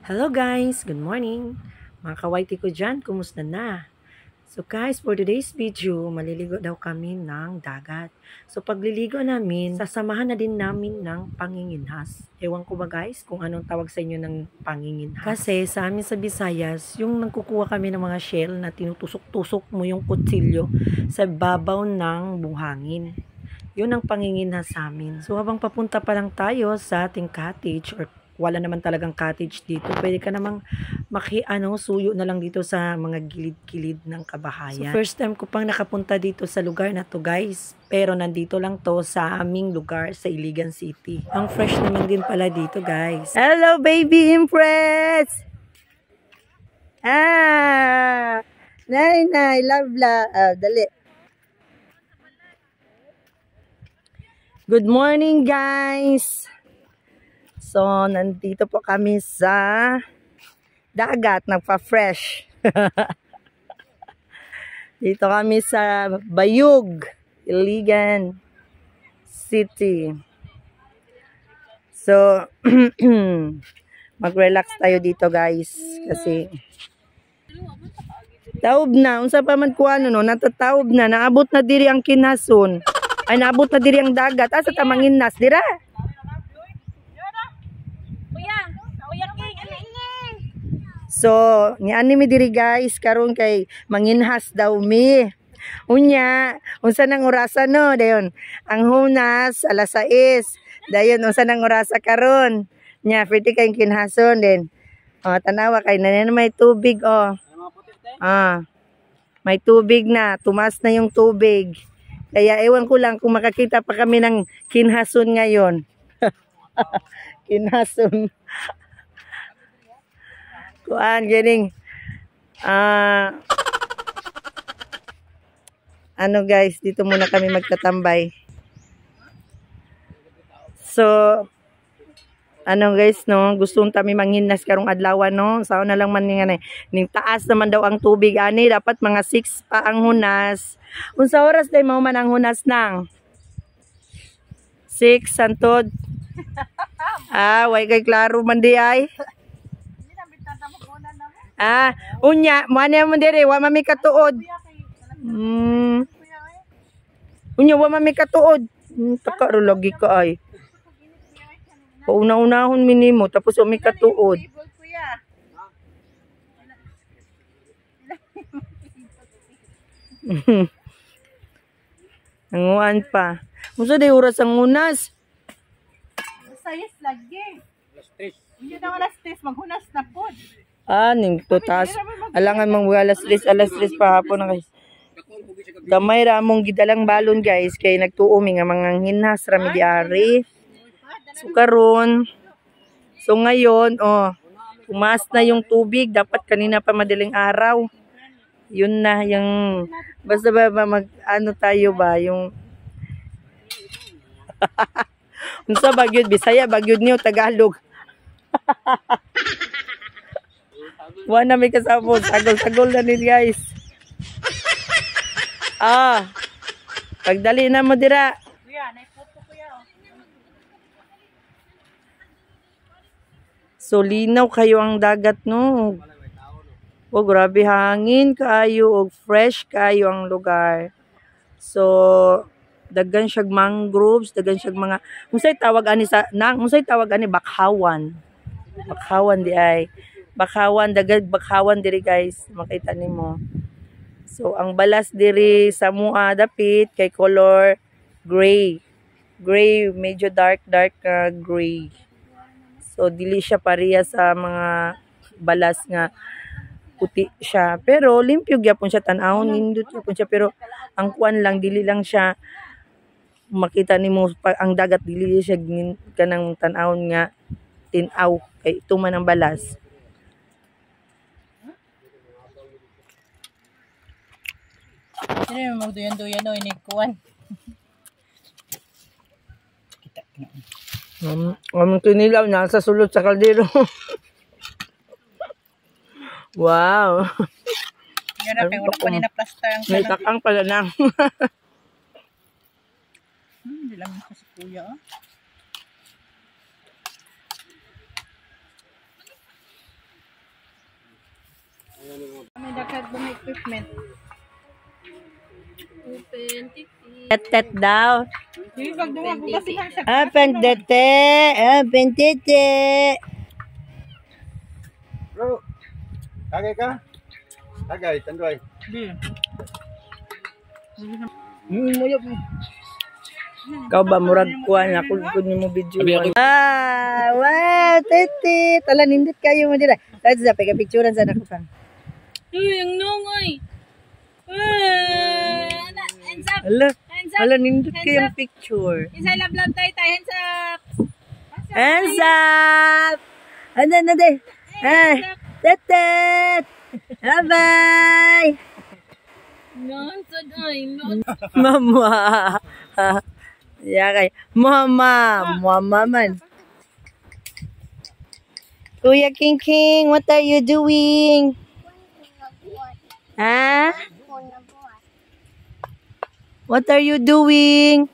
Hello guys! Good morning! Mga kawaiti ko dyan, kumusta na? So guys, for today's video, maliligo daw kami ng dagat. So pagliligo namin, sasamahan na din namin ng panginginhas. Ewan ko ba guys kung anong tawag sa inyo ng panginginhas? Kasi sa amin sa Visayas, yung nagkukuha kami ng mga shell na tinutusok-tusok mo yung kutsilyo sa babaw ng buhangin. Yun ang panginginhas sa amin. So habang papunta pa lang tayo sa ating cottage or wala naman talagang cottage dito, pwede ka namang suyo na lang dito sa mga gilid-gilid ng kabahayan. So first time ko pang nakapunta dito sa lugar na to guys, pero nandito lang to sa aming lugar sa Iligan City. Ang fresh naman din pala dito guys. Hello baby Impress! Nay, love dali. Good morning guys! So, nandito po kami sa dagat, nagpa-fresh. Dito kami sa Bayug, Iligan City. So, mag-relax tayo dito guys. Kasi, taob na. Unsa pa man kuha no, natataob na. Naabot na diri ang kinason. Ay, naabot na diri ang dagat. Asa tamangin nas, dira? So, ni anime diri guys, karon kay manginhas daw mi. Unya, unsa nang orasa no, dayon. Ang hunas alas 6. Dayon unsa nang orasa karon? Nya, pwede kay kinhason din. Tanawa kay nanan may tubig may tubig na, tumas na yung tubig. Kaya ewan ko lang kung makakita pa kami ng kinhason ngayon. Kinhason. Kuan ganing ano guys, dito muna kami magtatambay. So ano guys no, gustong kami manghinas karong adlaw no. Sao na lang man ning taas naman daw ang tubig ani, dapat mga 6 pa ang hunas. Unsa oras day mao man ang hunas nang 6 santod. Way kay klaro man di ay. Unya, mana mo dire, wa mami katuod. Unya, wa mami katuod. Taka ro lagi ka ay. Pauna-unahon minimo, tapos wa mi katuod. Nanguan pa. Musa day oras ang unas? Sayas lagi. Hindi na alas 3, maghunas na po. Ning tutas. Alangan mang alas 3 pa hapon na guys. Gamay ra mong gidalang balon guys kay nagtuo mi nga mga hinhas ra mi diari. So karon, so ngayon tumaas na yung tubig, dapat kanina pa madaling araw. Yun na yung basta ba tayo ba yung unsa bagyod Bisaya, bagyod niyo Tagalog. Wala may kasabot. Sagol na din guys. Pagdali na mo dira. Kuya, naipoto kuya. So linaw kayo ang dagat no. Grabe hangin kayo og fresh kayo ang lugar. So daghan siyag mangroves, daghan siyag mga unsay tawag ani bakhawan. Bakhawan di ay. Dagag bakhawan diri guys, makita nimo. So ang balas diri sa mua dapit kay color gray. Gray, medyo dark gray. So dili siya pareha sa mga balas nga puti siya. Pero limpyo gyapon siya tan-awon, nindot gyapon siya, pero ang kuan lang dili lang siya makita nimo ang dagat, dili siya kanang tan-awon nga tin-aw kay tuman ang balas. Sino mo duyan-duyan o inikuan? Kinilaw na sa sulod sa kaldero. Wow. Yan na, pero wala pa ni na-plaster ang may takang pala na. Hindi lang kasi kuya Kahit ba may equipment. Tet daw. Hindi, pag dumagugasihan siya. Pendete. Pendete. Bro, tagay ka? Tagay, tanduay. Hindi. Ikaw ba murag kuan ako gud nimo video. Wow, tete. Tala nindot kayo mo dira. Dahil sa picturean sa nako kan. Uy, ang nungoy. Ala nindot kayong picture. Isa love tayo, hands up. Hands up. Ande. Tete. Bye. Nonsense, ay, Mama. Ya kay Mama man. Kuya King, what are you doing? Ha? What are you doing?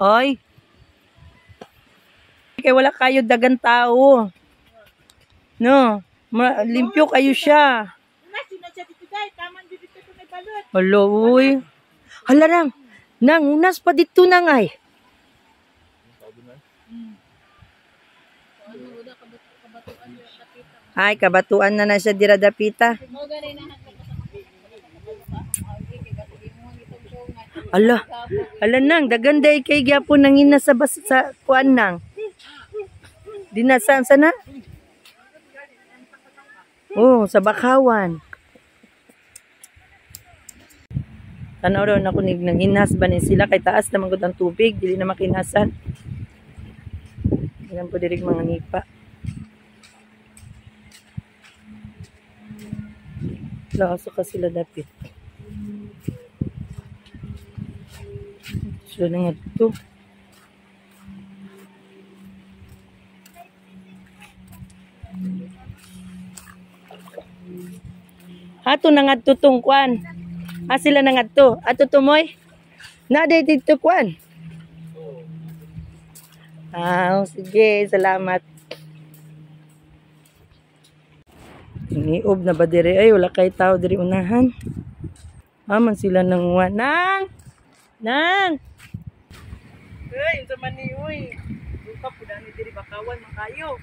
Oy. Kaya wala kayo dagang tao. No, limpyo kayo siya. Hello, uy. Hala nang unas pa dito nang ay. Ay, kabatuan na siya dira dapita. Ala nang, daganday kay gyapon nang ina sa kuan nang. Dinasaan sana? Oh, sa Bakawan. Tanaw daw na kunig nang hinas ba ni sila kay taas naman gud ang tubig, dili na makinasan. Yan po diri mga nipa. Laso ka sila dapit. Sila nga dito. Ato na nga tutong kwan. Sila na nga to. Ato tumoy. Na dito kwan. Sige. Salamat. Niob na ba diri? Ay, wala kay tao diri unahan. Man sila nang Nang! Ay, yung sama ni uy. Lupa po dami diri Bakawan, makayo.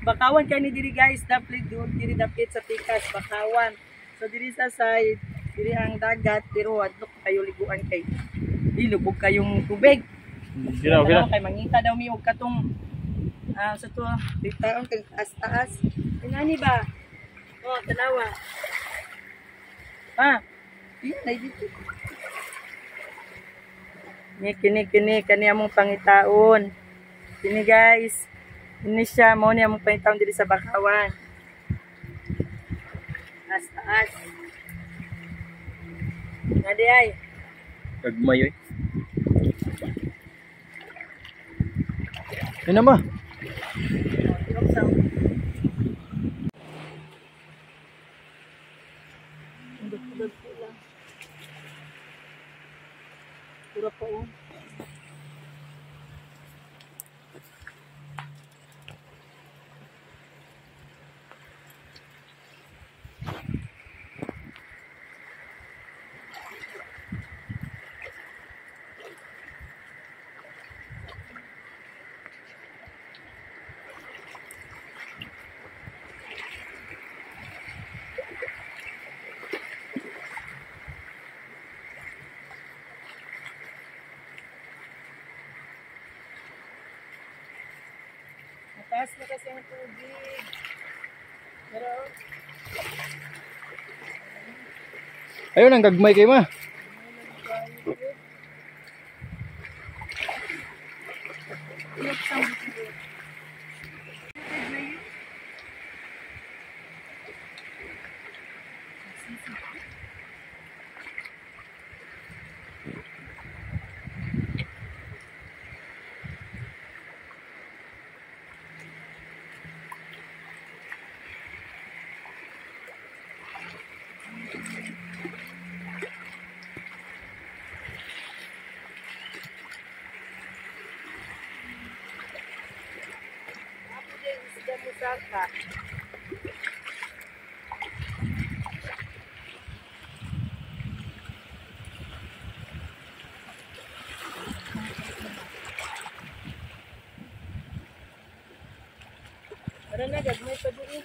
Bakawan kayo ni diri guys. Daplit doon, diri dapit sa Tikas, Bakawan. So diri sa side, diri ang dagat, pero adlok kayo liguan kay. Ilubog kayong tubig. Ginaw. Kay mangita daw mi og katong sa to, bitaon kag taas. Inani ba? Oh, tanawa. Yan ay dito. Kini among pangitaon. Kini guys. Ini siya mo ni among pangitaon diri sa Bakawan. Taas. Ngadi ay. Kagmay oy. Ina ma. Pura pa oh. Mataas na kasi ang tubig. Pero, Ayun ang gagmay kay ma. ka. Para na, gagmay pa doon.